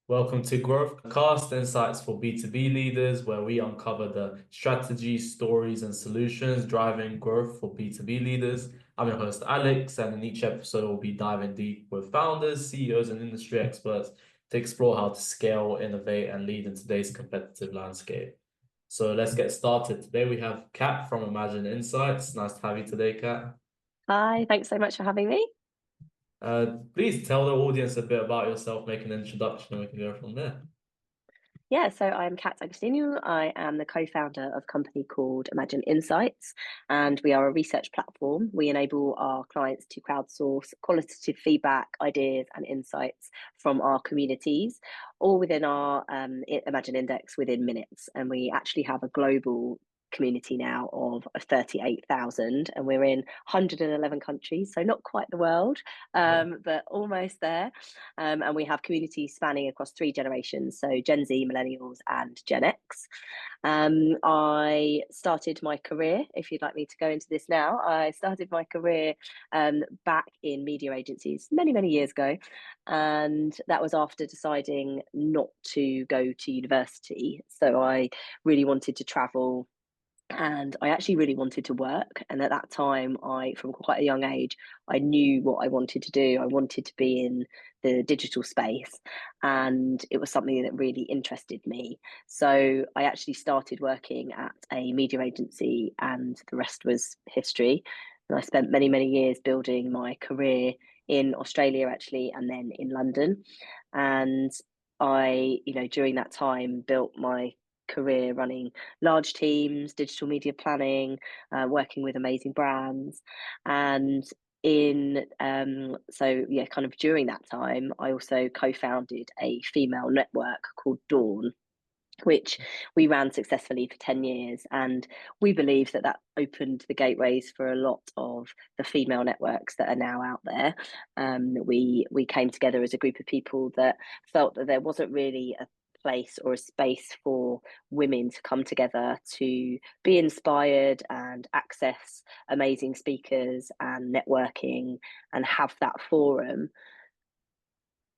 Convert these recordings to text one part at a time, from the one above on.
Welcome to Growthcast Insights for B2B leaders, where we uncover the strategies, stories, and solutions driving growth for B2B leaders. I'm your host, Alex, and in each episode, we'll be diving deep with founders, CEOs, and industry experts to explore how to scale, innovate, and lead in today's competitive landscape. So let's get started. Today, we have Cat from Imagen Insights. Nice to have you today, Cat. Hi, thanks so much for having me. Please tell the audience a bit about yourself, make an introduction, and we can go from there. Yeah, so I'm Cat Agostinho. I am the co-founder of a company called Imagen Insights, and we are a research platform. We enable our clients to crowdsource qualitative feedback, ideas, and insights from our communities, all within our Imagen Index within minutes. And we actually have a global community now of 38,000, and we're in 111 countries, so not quite the world, but almost there. And we have communities spanning across three generations, so Gen Z, millennials, and Gen X. I started my career, if you'd like me to go into this now, I started my career back in media agencies many, many years ago. And that was after deciding not to go to university. So I really wanted to travel, and I actually really wanted to work. And at that time, from quite a young age, I knew what I wanted to do. I wanted to be in the digital space, and it was something that really interested me. So I actually started working at a media agency, and the rest was history. And I spent many, many years building my career in Australia, actually, and then in London. And during that time, built my career running large teams, digital media planning, working with amazing brands. And kind of during that time, I also co-founded a female network called Dawn, which we ran successfully for 10 years. And we believe that that opened the gateways for a lot of the female networks that are now out there. We came together as a group of people that felt that there wasn't really a place or a space for women to come together to be inspired and access amazing speakers and networking and have that forum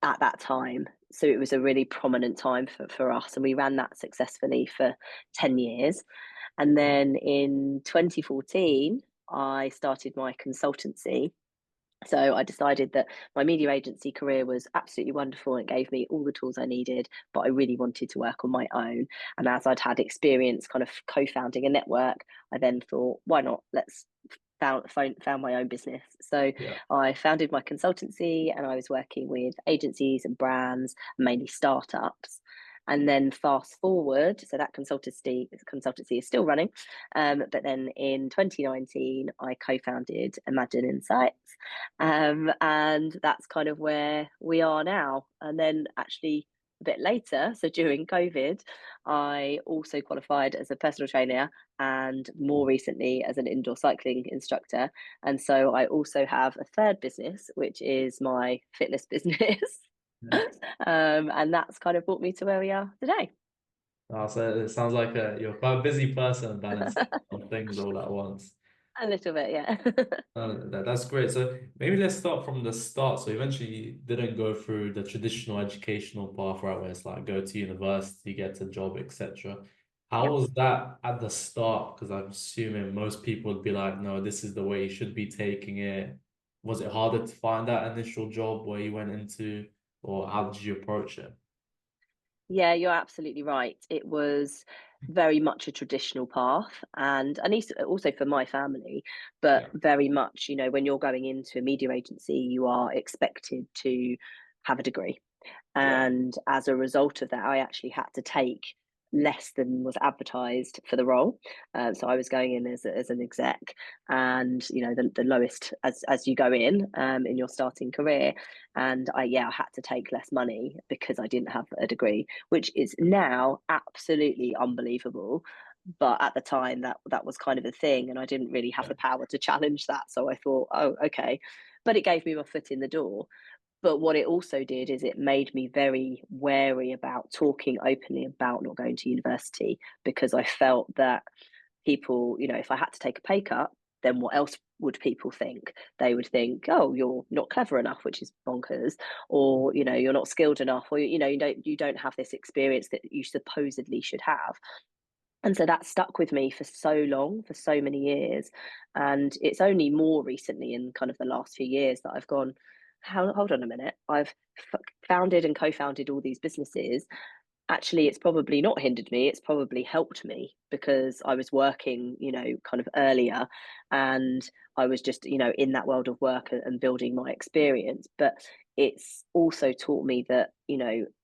at that time. So it was a really prominent time for us, and we ran that successfully for 10 years. And then in 2014, I started my consultancy. So I decided that my media agency career was absolutely wonderful and it gave me all the tools I needed, but I really wanted to work on my own. And as I'd had experience kind of co-founding a network, I then thought, why not? Let's found my own business. So Yeah. I founded my consultancy, and I was working with agencies and brands, mainly startups. And then fast forward, so that consultancy is still running. But then in 2019, I co-founded Imagen Insights, and that's kind of where we are now. And then actually a bit later, so during COVID, I also qualified as a personal trainer and more recently as an indoor cycling instructor. And so I also have a third business, which is my fitness business. Yeah. And that's kind of brought me to where we are today. So it sounds like you're quite a busy person balancing on things all at once. A little bit, yeah. That's great. So maybe let's start from the start. So eventually you didn't go through the traditional educational path, right, where it's like go to university, get a job, etc. Yeah. How was that at the start? Because I'm assuming most people would be like, no, this is the way you should be taking it. Was it harder to find that initial job where you went into, or how did you approach it? Yeah, you're absolutely right. It was very much a traditional path, and also for my family, but Yeah. very much, when you're going into a media agency, you are expected to have a degree. Yeah. And as a result of that, I actually had to take less than was advertised for the role. So I was going in as an exec, and the lowest as you go in your starting career. And I had to take less money because I didn't have a degree, which is now absolutely unbelievable. But at the time, that was kind of a thing, and I didn't really have Yeah. the power to challenge that. So I thought, oh, okay. But it gave me my foot in the door. But what it also did is it made me very wary about talking openly about not going to university, because I felt that people, if I had to take a pay cut, then what else would people think? They would think, oh, you're not clever enough, which is bonkers, or you're not skilled enough, or you don't have this experience that you supposedly should have. And so that stuck with me for so long, for so many years. And it's only more recently, in kind of the last few years, that I've gone, hold on a minute. I've founded and co-founded all these businesses. Actually, it's probably not hindered me, it's probably helped me, because I was working, kind of earlier, and I was just, in that world of work and building my experience. But it's also taught me that,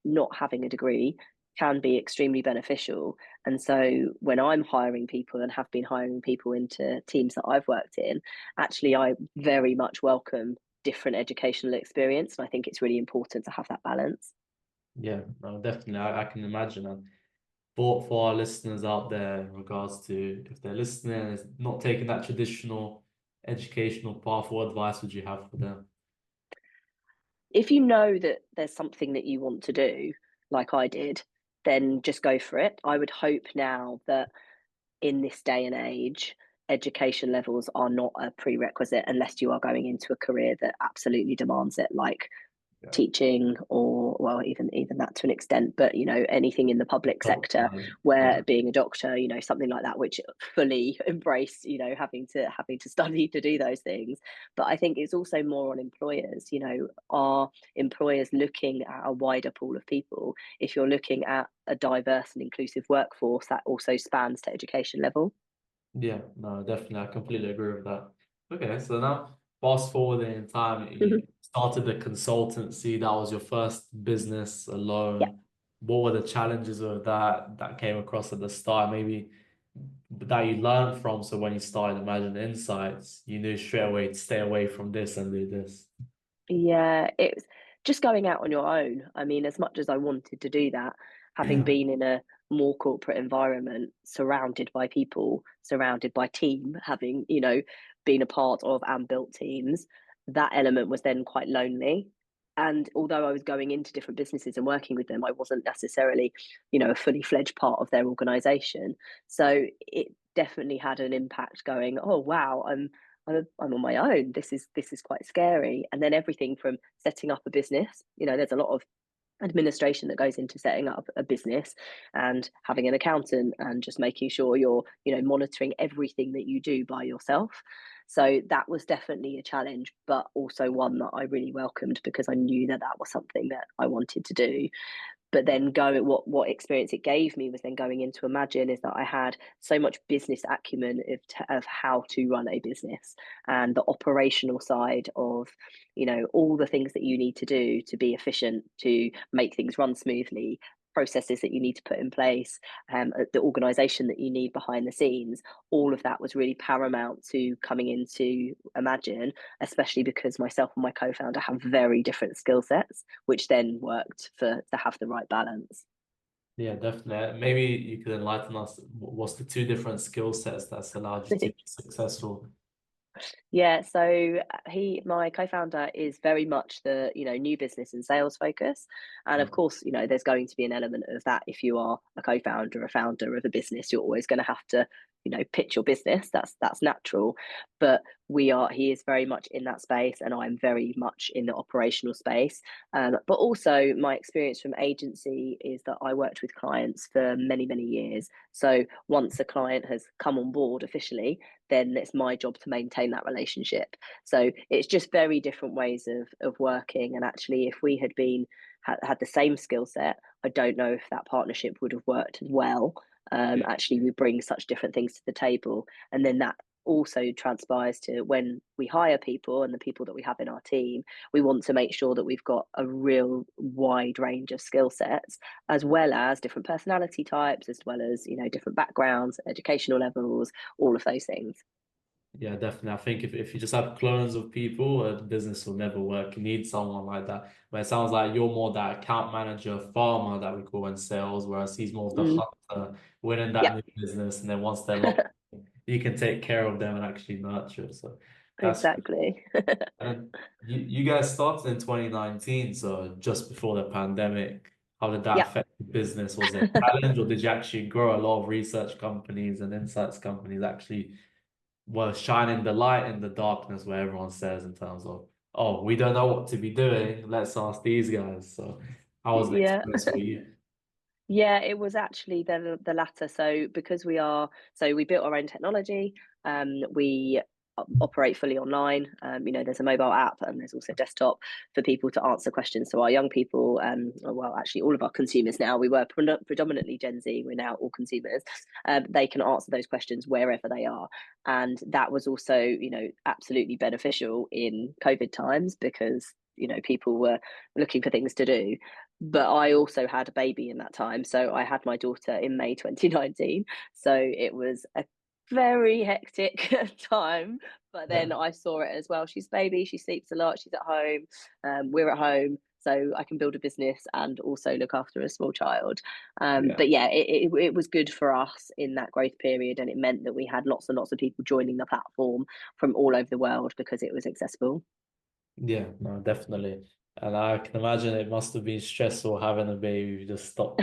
not having a degree can be extremely beneficial. And so when I'm hiring people and have been hiring people into teams that I've worked in, actually I very much welcome different educational experience. And I think it's really important to have that balance. Yeah, no, definitely. I can imagine. And for our listeners out there, in regards to if they're listening and it's not taking that traditional educational path, what advice would you have for them? If you know that there's something that you want to do, like I did, then just go for it. I would hope now that in this day and age, education levels are not a prerequisite unless you are going into a career that absolutely demands it, like Yeah. teaching, or well, even that to an extent, but anything in the public sector, Yeah, where being a doctor, something like that, which fully embrace, having to study to do those things. But I think it's also more on employers. Are employers looking at a wider pool of people? If you're looking at a diverse and inclusive workforce, that also spans to education level. yeah, no, definitely. I completely agree with that. Okay, so now fast forward in time, you started the consultancy. That was your first business Yeah. alone. What were the challenges of that came across at the start? Maybe that you learned from. So when you started Imagine Insights, you knew straight away to stay away from this and do this. Yeah, it's just going out on your own. I mean, as much as I wanted to do that, having been in a more corporate environment, surrounded by people, surrounded by team, having, been a part of and built teams, that element was then quite lonely. And although I was going into different businesses and working with them, I wasn't necessarily, a fully fledged part of their organization. So it definitely had an impact going, oh, wow, I'm on my own. This is quite scary. And then everything from setting up a business, there's a lot of administration that goes into setting up a business, and having an accountant, and just making sure you're, monitoring everything that you do by yourself. So that was definitely a challenge, but also one that I really welcomed, because I knew that that was something that I wanted to do. But then what experience it gave me was then going into Imagine, is that I had so much business acumen of how to run a business, and the operational side of, all the things that you need to do to be efficient, to make things run smoothly, processes that you need to put in place, the organization that you need behind the scenes. All of that was really paramount to coming into Imagine, especially because myself and my co-founder have very different skill sets, which then worked to have the right balance. Yeah, definitely. Maybe you could enlighten us. What's the two different skill sets that's allowed you to be successful? Yeah, so my co-founder is very much the, new business and sales focus. And Yeah. of course, there's going to be an element of that. If you are a co-founder, a founder of a business, you're always going to have to, pitch your business. That's natural. But he is very much in that space, and I'm very much in the operational space. But also my experience from agency is that I worked with clients for many, many years. So once a client has come on board officially, then it's my job to maintain that relationship. So it's just very different ways of working. And actually, if we had the same skill set, I don't know if that partnership would have worked well. Actually, we bring such different things to the table, and then that also transpires to when we hire people, and the people that we have in our team, we want to make sure that we've got a real wide range of skill sets, as well as different personality types, as well as different backgrounds, educational levels, all of those things. Yeah, definitely. I think if you just have clones of people, a business will never work. You need someone like that. But it sounds like you're more that account manager, farmer that we call in sales, whereas he's more of the Mm, hunter, winning that yeah, new business. And then once they're locked, you can take care of them and actually nurture. So that's exactly. and you guys started in 2019, so just before the pandemic. How did that Yeah. affect the business? Was it a challenge, or did you actually grow a lot of research companies and insights companies actually were shining the light in the darkness where everyone says in terms of, oh, we don't know what to be doing. Let's ask these guys. So how was the Yeah. experience for you? Yeah, it was actually the latter. So because we built our own technology, we operate fully online. There's a mobile app and there's also desktop for people to answer questions. So our young people, well, actually all of our consumers now, we were predominantly Gen Z, we're now all consumers. They can answer those questions wherever they are, and that was also, absolutely beneficial in COVID times because people were looking for things to do. But I also had a baby in that time. So I had my daughter in May 2019. So it was a very hectic time. But then Yeah, I saw it as well. She's a baby, she sleeps a lot, she's at home, we're at home. So I can build a business and also look after a small child. yeah, But yeah, it was good for us in that growth period. And it meant that we had lots and lots of people joining the platform from all over the world because it was accessible. yeah, no, definitely. And I can imagine it must have been stressful having a baby. You just stop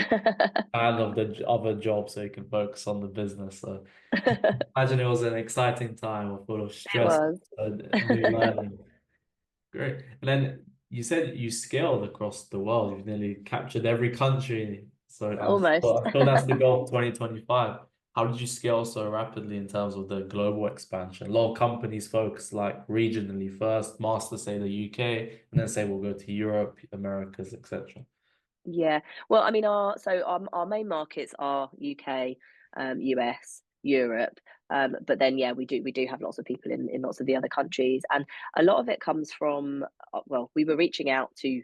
kind of the other job so you can focus on the business. So imagine it was an exciting time full of It stress was. and new learning. Great. And then you said you scaled across the world. You've nearly captured every country. So Almost. I feel that's the goal of 2025. How did you scale so rapidly in terms of the global expansion? A lot of companies focus like regionally first, master say the UK, and then say we'll go to Europe, Americas, etc. Yeah. Well, I mean, our main markets are UK, US, Europe. But then yeah, we do have lots of people in lots of the other countries, and a lot of it comes from well, we were reaching out to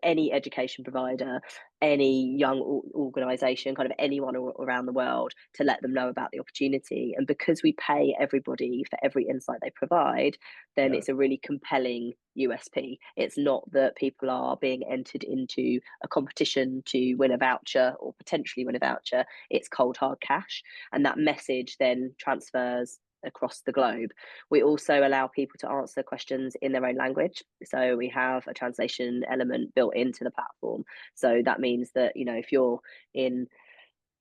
any education provider, any young organization, kind of anyone around the world to let them know about the opportunity. And because we pay everybody for every insight they provide, then Yeah. it's a really compelling USP. It's not that people are being entered into a competition to win a voucher or potentially win a voucher. It's cold hard cash, and that message then transfers across the globe. We also allow people to answer questions in their own language. So we have a translation element built into the platform. So that means that, if you're in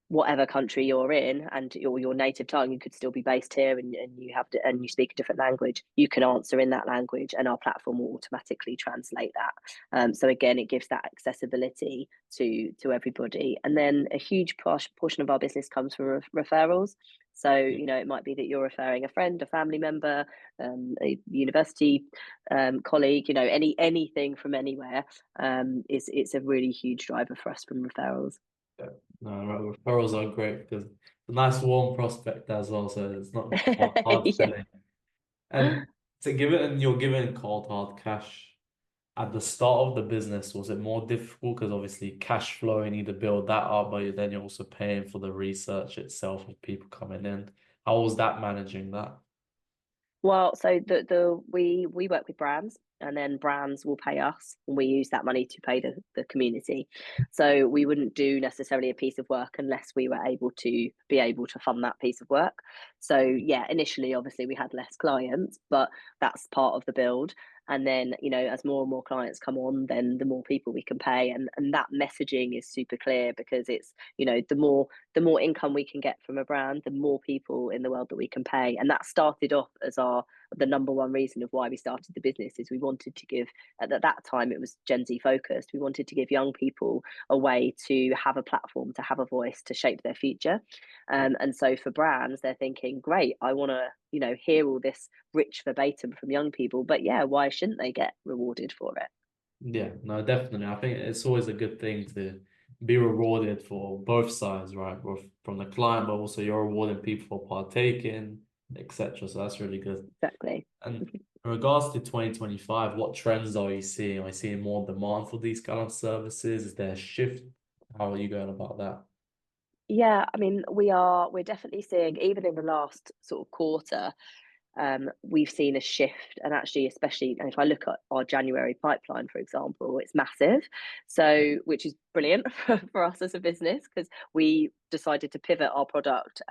whatever country you're in and your native tongue, you could still be based here, and and you speak a different language, you can answer in that language and our platform will automatically translate that. So again, it gives that accessibility to everybody. And then a huge portion of our business comes from referrals. So it might be that you're referring a friend, a family member, a university colleague, anything from anywhere. Is It's a really huge driver for us from referrals. Yeah. No, referrals are great because it's a nice warm prospect as well, so it's not hard Yeah. selling. And to give it, and you're giving cold hard cash at the start of the business, was it more difficult? Because obviously cash flow, you need to build that up, but then you're also paying for the research itself of people coming in. How was that managing that? Well, so we work with brands, and then brands will pay us, and we use that money to pay the community. So we wouldn't do necessarily a piece of work unless we were able to fund that piece of work. So yeah, initially obviously we had less clients, but that's part of the build. And then, as more and more clients come on, then the more people we can pay. And that messaging is super clear because it's, the more income we can get from a brand, the more people in the world that we can pay. And that started off as the number one reason of why we started the business. Is we wanted to give, at that time it was Gen Z focused, we wanted to give young people a way to have a platform, to have a voice, to shape their future. And so for brands, they're thinking, great, I want to hear all this rich verbatim from young people, but yeah, why shouldn't they get rewarded for it? Yeah, no, definitely. I think it's always a good thing to be rewarded for both sides, right? Both from the client, but also you're rewarding people for partaking, etc. So that's really good. Exactly. And in regards to 2025, what trends are you seeing? Are you seeing more demand for these kind of services? Is there a shift? How are you going about that? Yeah, I mean, we're definitely seeing, even in the last sort of quarter, we've seen a shift. And actually, especially, and if I look at our January pipeline, for example, it's massive. So, which is brilliant for us as a business because we decided to pivot our product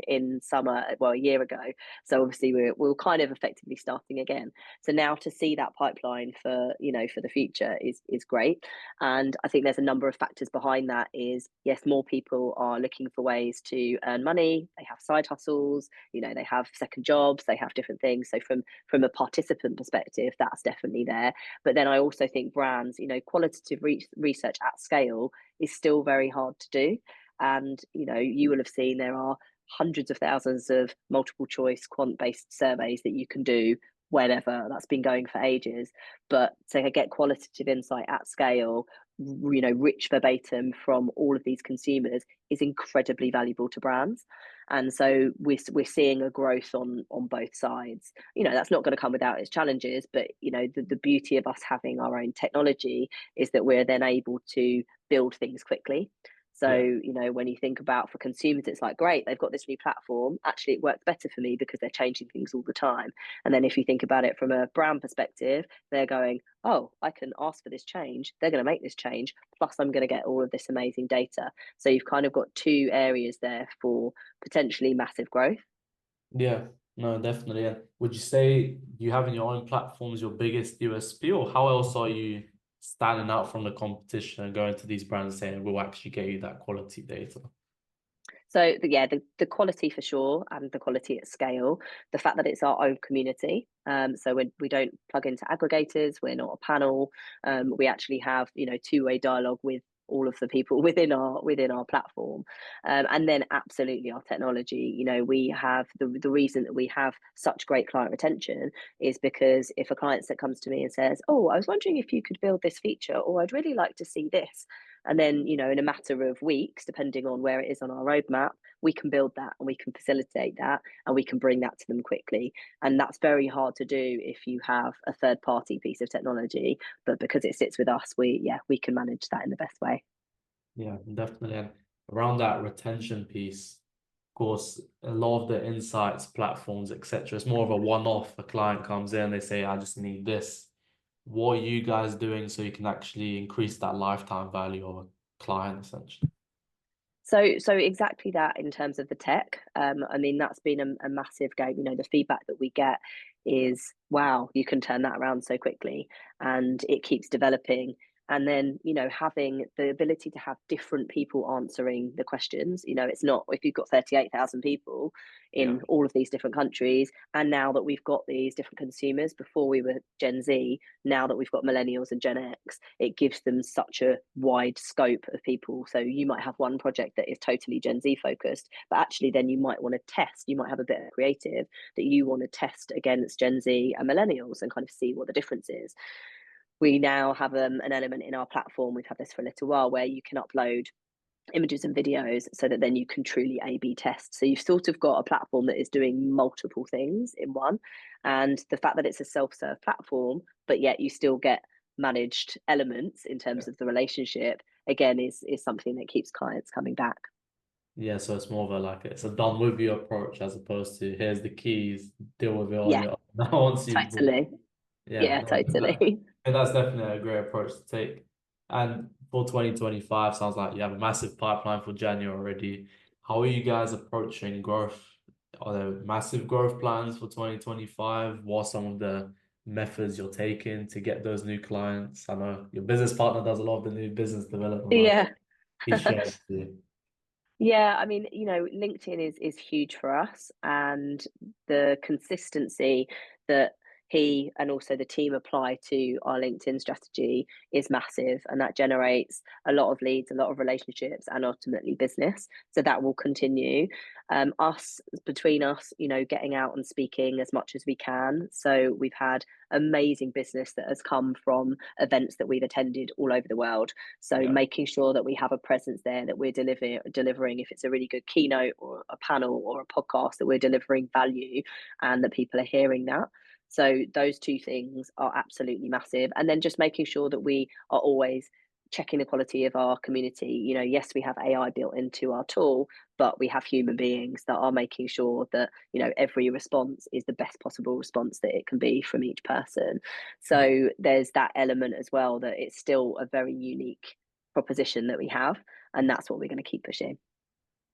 in summer, well, a year ago. So obviously we're kind of effectively starting again. So now to see that pipeline for for the future is great. And I think there's a number of factors behind that. Is yes, more people are looking for ways to earn money. They have side hustles, they have second jobs, they have different things. So from a participant perspective, that's definitely there. But then I also think brands, qualitative research at scale is still very hard to do. And, you will have seen there are hundreds of thousands of multiple choice quant based surveys that you can do whenever. That's been going for ages. But to get qualitative insight at scale, rich verbatim from all of these consumers is incredibly valuable to brands. And so we're seeing a growth on both sides. That's not going to come without its challenges, but the beauty of us having our own technology is that we're then able to build things quickly. So, Yeah. when you think about for consumers, it's like, great, they've got this new platform. Actually, it works better for me because they're changing things all the time. And then if you think about it from a brand perspective, they're going, oh, I can ask for this change. They're going to make this change. Plus, I'm going to get all of this amazing data. So you've kind of got two areas there for potentially massive growth. Yeah, no, definitely. And would you say you having your own platforms your biggest USP, or how else are you standing out from the competition and going to these brands saying we'll actually get you that quality data? So the quality for sure, and the quality at scale. The fact that it's our own community. So we don't plug into aggregators. We're not a panel. We actually have two-way dialogue with all of the people within our platform. And then absolutely our technology. We have the reason that we have such great client retention is because if a client that comes to me and says, oh, I was wondering if you could build this feature, or I'd really like to see this, and then, in a matter of weeks, depending on where it is on our roadmap, we can build that and we can facilitate that and we can bring that to them quickly. And that's very hard to do if you have a third party piece of technology. But because it sits with us, we can manage that in the best way. Yeah, definitely. And around that retention piece, of course, a lot of the insights platforms, etc., it's more of a one-off. A client comes in, they say, I just need this. What are you guys doing so you can actually increase that lifetime value of a client, essentially? So exactly that in terms of the tech. I mean, that's been a massive game. The feedback that we get is, wow, you can turn that around so quickly, and it keeps developing. And then, having the ability to have different people answering the questions. It's not if you've got 38,000 people Yeah. in all of these different countries, and now that we've got these different consumers, before we were Gen Z, now that we've got millennials and Gen X, it gives them such a wide scope of people. So you might have one project that is totally Gen Z focused, but actually then you might want to test, you might have a bit of creative that you want to test against Gen Z and millennials and kind of see what the difference is. We now have an element in our platform, we've had this for a little while, where you can upload images and videos so that then you can truly A/B test. So you've sort of got a platform that is doing multiple things in one. And the fact that it's a self-serve platform, but yet you still get managed elements in Yeah. terms of the relationship, again, is something that keeps clients coming back. Yeah, so it's more of a it's a done with you approach as opposed to here's the keys, deal with it on Yeah, your own. Now once you've bought. totally. Yeah, Yeah, no, totally. that's definitely a great approach to take. And for 2025, sounds like you have a massive pipeline for January already. How are you guys approaching growth? Are there massive growth plans for 2025? What are some of the methods you're taking to get those new clients? I know your business partner does a lot of the new business development work. Yeah. He shares too. Yeah, I mean, LinkedIn is huge for us, and the consistency that he and also the team apply to our LinkedIn strategy is massive, and that generates a lot of leads, a lot of relationships, and ultimately business. So that will continue. Us between us, getting out and speaking as much as we can. So we've had amazing business that has come from events that we've attended all over the world. So Yeah. making sure that we have a presence there, that we're delivering, if it's a really good keynote or a panel or a podcast, that we're delivering value and that people are hearing that. So those two things are absolutely massive. And then just making sure that we are always checking the quality of our community. Yes, we have AI built into our tool, but we have human beings that are making sure that, every response is the best possible response that it can be from each person. Yeah. So there's that element as well, that it's still a very unique proposition that we have, and that's what we're going to keep pushing.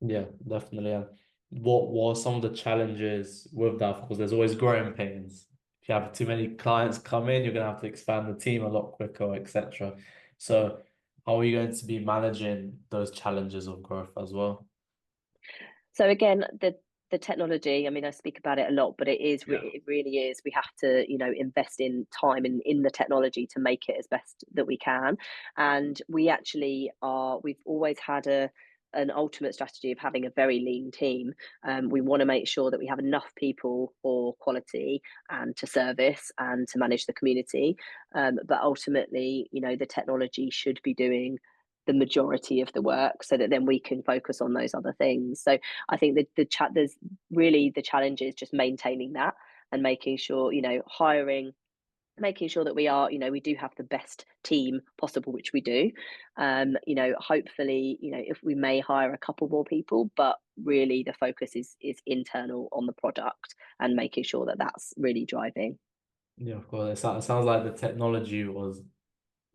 Yeah, definitely. And what were some of the challenges with that? Because there's always growing pains. If you have too many clients come in, you're gonna have to expand the team a lot quicker, etc. So how are you going to be managing those challenges of growth as well? So again, the technology, I mean, I speak about it a lot, but Yeah. it really is. We have to, invest in time in the technology to make it as best that we can. And we've always had an ultimate strategy of having a very lean team. We want to make sure that we have enough people for quality and to service and to manage the community. But ultimately, the technology should be doing the majority of the work so that then we can focus on those other things. So I think that there's really the challenge is just maintaining that and making sure, hiring, making sure that we do have the best team possible, which we do. Hopefully, if we may hire a couple more people, but really the focus is internal on the product and making sure that that's really driving. Yeah, of course. It sounds like the technology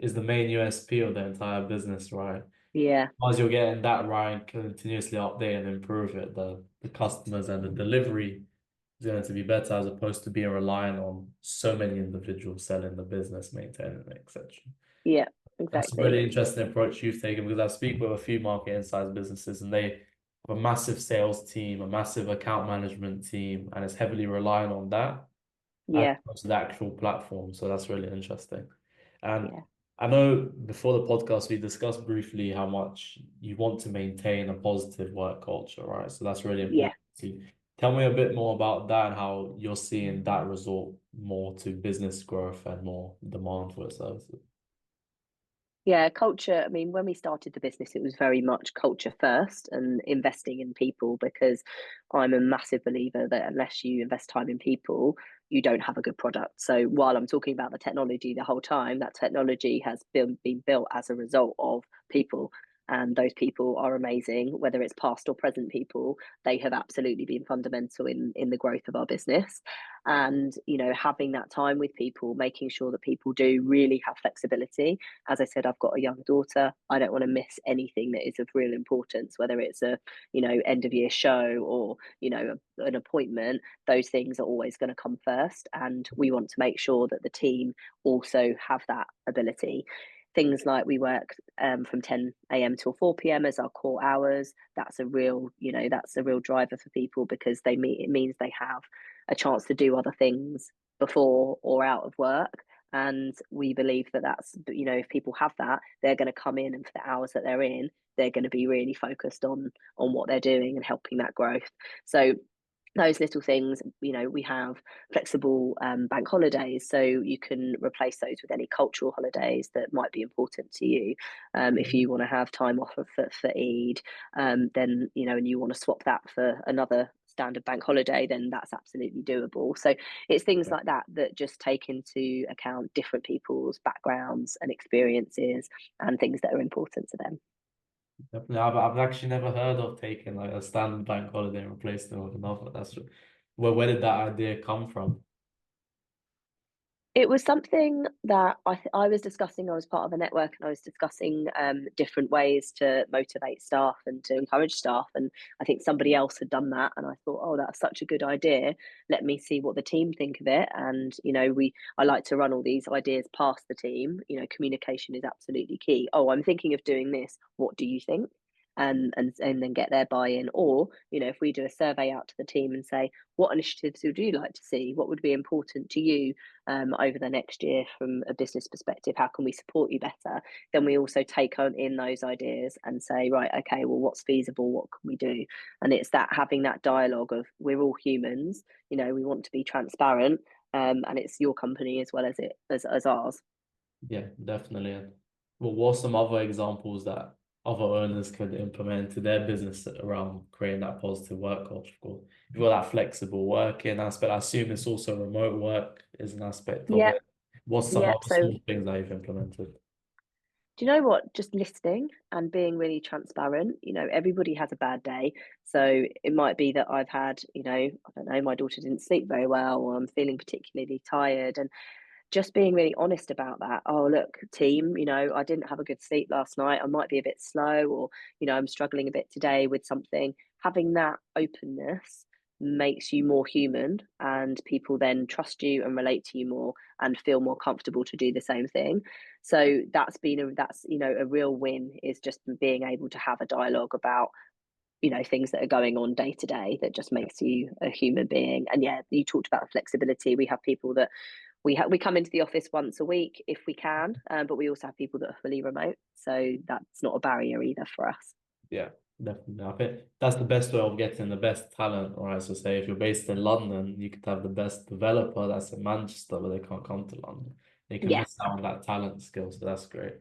is the main USP of the entire business, right? Yeah, As you're getting that right and continuously update and improve it, the customers and the delivery is going to be better as opposed to being reliant on so many individuals selling the business, maintaining it, etc. yeah, That's a exactly. really interesting approach you've taken because I speak with a few market insights businesses and they have a massive sales team, a massive account management team, and it's heavily relying on that as Yeah, opposed to the actual platform. So that's really interesting. And yeah, I know before the podcast, we discussed briefly how much you want to maintain a positive work culture, right? So that's really yeah. important to you. Tell me a bit more about that and how you're seeing that result more to business growth and more demand for your services. Yeah, culture. I mean, when we started the business, it was very much culture first and investing in people because I'm a massive believer that unless you invest time in people, you don't have a good product. So while I'm talking about the technology the whole time, that technology has been built as a result of people. And those people are amazing, whether it's past or present people, they have absolutely been fundamental in the growth of our business. And, having that time with people, making sure that people do really have flexibility. As I said, I've got a young daughter. I don't want to miss anything that is of real importance, whether it's a, end of year show or, an appointment. Those things are always going to come first. And we want to make sure that the team also have that ability. Things like we work from 10 a.m. till 4 p.m. as our core hours. That's a real driver for people because it means they have a chance to do other things before or out of work. And we believe that if people have that, they're going to come in, and for the hours that they're in, they're going to be really focused on what they're doing and helping that growth. So those little things, we have flexible bank holidays, so you can replace those with any cultural holidays that might be important to you. If you want to have time off for Eid, then and you want to swap that for another standard bank holiday, then that's absolutely doable. So it's things like that that just take into account different people's backgrounds and experiences and things that are important to them. Definitely. I've actually never heard of taking like a standard bank holiday and replacing it with another. That's where did that idea come from? It was something that I was discussing. I was part of a network and I was discussing different ways to motivate staff and to encourage staff. And I think somebody else had done that. And I thought, oh, that's such a good idea. Let me see what the team think of it. And, I like to run all these ideas past the team. Communication is absolutely key. Oh, I'm thinking of doing this. What do you think? And then get their buy-in. Or, if we do a survey out to the team and say, what initiatives would you like to see? What would be important to you over the next year from a business perspective? How can we support you better? Then we also take on in those ideas and say, right, okay, well, what's feasible? What can we do? And it's that having that dialogue of we're all humans, we want to be transparent, and it's your company as well as ours. Yeah, definitely. And what are some other examples that other owners could implement into their business around creating that positive work culture? Of course, you've got that flexible working aspect. I assume it's also remote work is an aspect of Yeah, it. What's some yeah. other So small things that you've implemented? do you know what? Just listening and being really transparent. Everybody has a bad day. So it might be that I've had, I don't know, my daughter didn't sleep very well, or I'm feeling particularly tired. And just being really honest about that. Oh, look, team, I didn't have a good sleep last night. I might be a bit slow, or, I'm struggling a bit today with something. Having that openness makes you more human, and people then trust you and relate to you more and feel more comfortable to do the same thing. So that's a real win, is just being able to have a dialogue about things that are going on day to day, that just makes you a human being. And yeah, you talked about flexibility. We have people that we come into the office once a week if we can, but we also have people that are fully remote, so that's not a barrier either for us. Yeah, definitely. I think that's the best way of getting the best talent, right? So say if you're based in London, you could have the best developer that's in Manchester, but they can't come to London. They can Yeah, miss out on that talent skill, so that's great.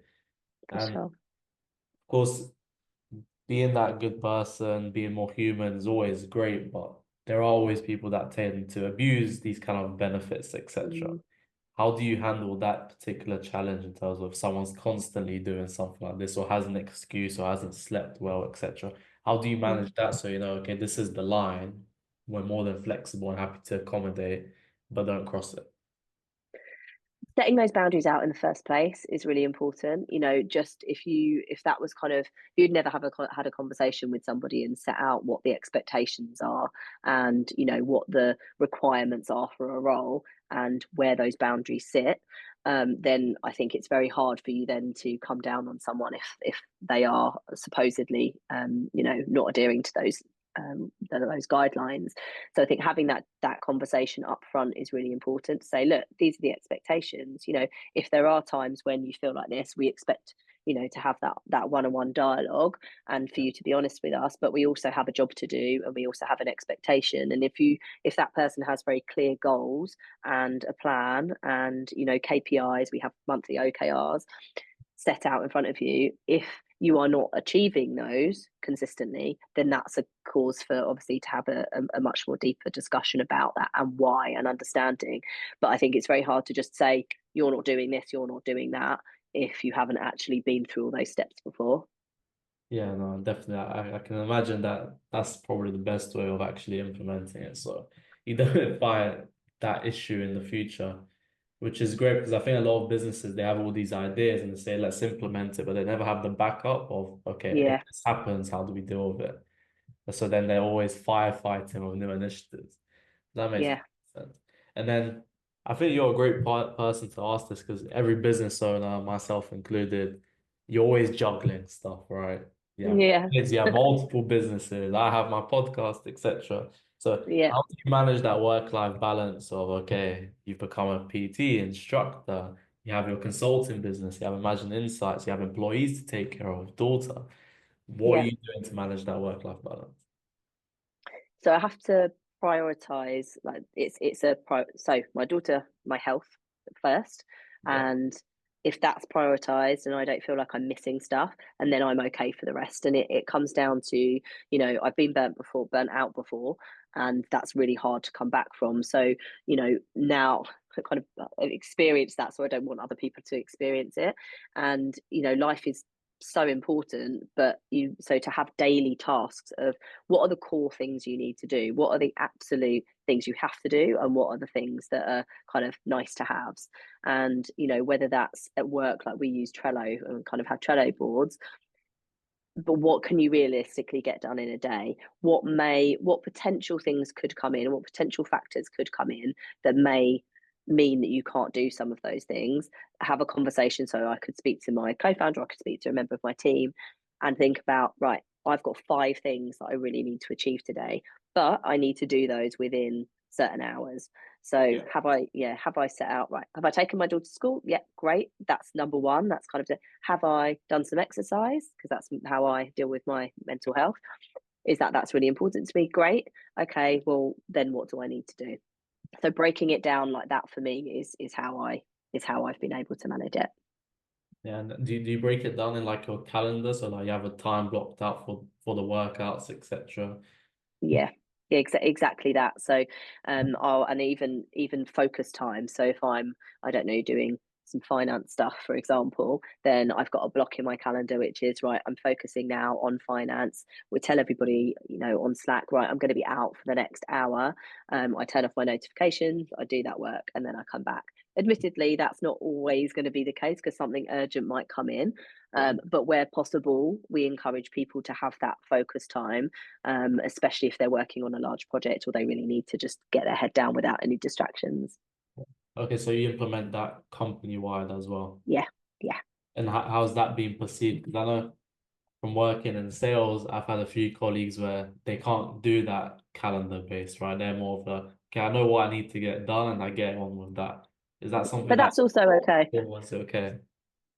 for And of sure. course, being that good person, being more human is always great, but there are always people that tend to abuse these kind of benefits, etc. Mm, How do you handle that particular challenge in terms of someone's constantly doing something like this or has an excuse or hasn't slept well, etc.? How do you mm. manage that so you know, okay, this is the line. We're more than flexible and happy to accommodate, but don't cross it. Setting those boundaries out in the first place is really important. Just if that was kind of, if you'd never had a conversation with somebody and set out what the expectations are, and what the requirements are for a role, and where those boundaries sit, then I think it's very hard for you then to come down on someone if they are supposedly not adhering to those guidelines. So I think having that conversation up front is really important, to say, look, these are the expectations. If there are times when you feel like this, we expect to have that one-on-one dialogue, and for you to be honest with us, but we also have a job to do, and we also have an expectation. And if that person has very clear goals and a plan, and KPIs, we have monthly OKRs set out in front of you. If you are not achieving those consistently, then that's a cause for, obviously, to have a much more deeper discussion about that and why, and understanding. But I think it's very hard to just say, you're not doing this, you're not doing that, if you haven't actually been through all those steps before. Yeah, no, definitely. I can imagine that that's probably the best way of actually implementing it. So you don't find that issue in the future, which is great because I think a lot of businesses they have all these ideas and they say let's implement it, but they never have the backup of okay, if Yeah, this happens, how do we deal with it? So then they're always firefighting with new initiatives. That makes yeah, sense. And then I think you're a great person to ask this because every business owner, myself included, you're always juggling stuff, right? Yeah, yeah, kids, you have multiple businesses. I have my podcast, etc. So yeah, how do you manage that work-life balance of okay, you've become a PT instructor, you have your consulting business, you have Imagen Insights, you have employees to take care of, daughter. What are yeah. you doing to manage that work-life balance? So I have to prioritize, like, so my daughter, my health first, Yeah. and if that's prioritized and I don't feel like I'm missing stuff, and then I'm okay for the rest. And it comes down to, I've been burnt out before, and that's really hard to come back from. So, now I kind of experienced that, so I don't want other people to experience it. And life is so important, but to have daily tasks of, what are the core things you need to do, what are the absolute things you have to do, and what are the things that are kind of nice to haves. And whether that's at work, like we use Trello and kind of have Trello boards, but what can you realistically get done in a day? What potential things could come in, what potential factors could come in that may mean that you can't do some of those things? Have a conversation. So I could speak to my co-founder, I could speak to a member of my team, and think about, right, I've got 5 things that I really need to achieve today, but I need to do those within certain hours. So Yeah. have I set out, right? Have I taken my daughter to school? Yeah, great. That's number one. That's kind of have I done some exercise? Because that's how I deal with my mental health. That's really important to me? Great. Okay, well then what do I need to do? So breaking it down like that for me is how I've been able to manage it. Yeah, and do you break it down in like your calendar so like you have a time blocked out for the workouts, etc. Yeah, yeah, exactly that. So, I'll and even focus time. So if I don't know, doing some finance stuff, for example, then I've got a block in my calendar, which is, right, I'm focusing now on finance. We tell everybody, on Slack, right, I'm going to be out for the next hour. I turn off my notifications, I do that work, and then I come back. Admittedly, that's not always going to be the case because something urgent might come in. But where possible, we encourage people to have that focus time, especially if they're working on a large project or they really need to just get their head down without any distractions. Okay, so you implement that company-wide as well. Yeah, yeah. And how's that being perceived? Because I know from working in sales, I've had a few colleagues where they can't do that calendar based, right? They're more of the, okay, I know what I need to get done and I get on with that. Is that something But that that's also okay. everyone's okay?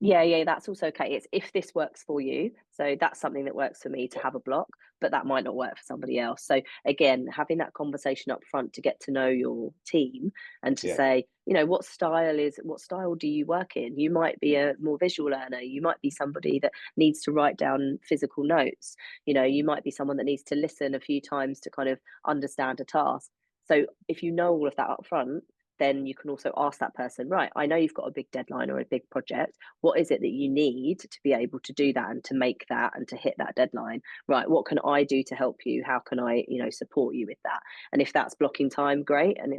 Yeah, that's also okay. It's if this works for you. So that's something that works for me to have a block, but that might not work for somebody else. So again, having that conversation up front to get to know your team and to Yeah. say, what style do you work in? You might be a more visual learner. You might be somebody that needs to write down physical notes. You might be someone that needs to listen a few times to kind of understand a task. So if you know all of that up front, then you can also ask that person, right, I know you've got a big deadline or a big project. What is it that you need to be able to do that and to make that and to hit that deadline? Right, what can I do to help you? How can I support you with that? And if that's blocking time, great. And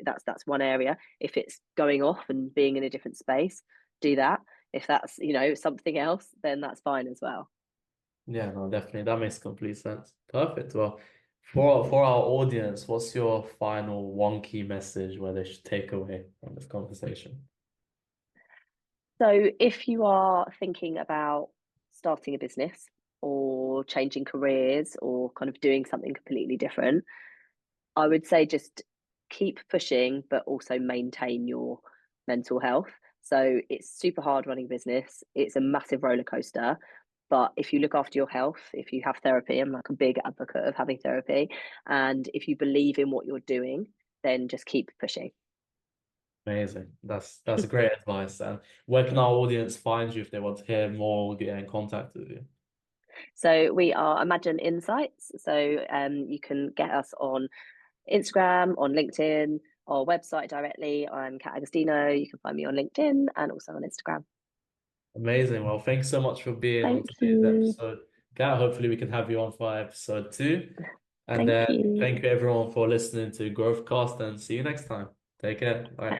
that's one area. If it's going off and being in a different space, do that. If that's something else, then that's fine as well. Yeah, no, definitely. That makes complete sense. Perfect. Well, for our audience, what's your final one key message where they should take away from this conversation? So if you are thinking about starting a business or changing careers or kind of doing something completely different, I would say just keep pushing, but also maintain your mental health. So it's super hard running a business. It's a massive roller coaster. But if you look after your health, if you have therapy, I'm like a big advocate of having therapy. And if you believe in what you're doing, then just keep pushing. Amazing. That's great advice. And where can our audience find you if they want to hear more or get in contact with you? So we are Imagine Insights. So you can get us on Instagram, on LinkedIn, our website directly. I'm Cat Agostinho. You can find me on LinkedIn and also on Instagram. Amazing. Well, thanks so much for being on Thank today's you. episode. Kat, hopefully we can have you on for episode 2. And Thank then you. thank you everyone for listening to Growthcast and see you next time. Take care. Bye.